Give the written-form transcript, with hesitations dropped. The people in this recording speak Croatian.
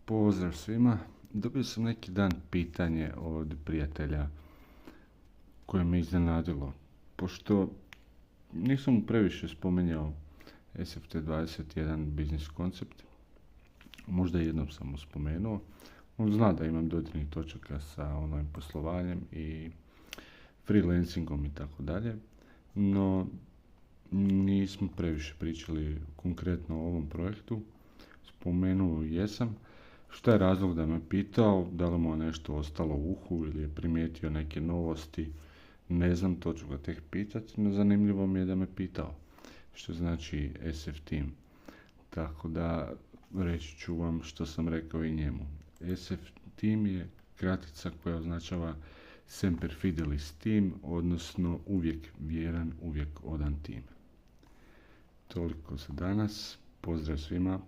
Pozdrav svima. Dobio sam neki dan pitanje od prijatelja koje me iznenadilo. Pošto nisam mu previše spominjao SF21 biznis koncept, možda jednom sam mu spomenuo. On zna da imam dodirnih točaka sa online poslovanjem i freelancingom i tako dalje, no nismo previše pričali konkretno o ovom projektu. Spomenuo jesam. Šta je razlog da me pitao, da li mu je nešto ostalo u uhu ili je primijetio neke novosti, ne znam, to ću ga tek pitati, no zanimljivo mi je da me pitao, što znači SF Team. Tako da reći ću vam što sam rekao i njemu. SF Team je kratica koja označava Semper Fidelis Team, odnosno uvijek vjeran, uvijek odan tim. Toliko za danas, pozdrav svima.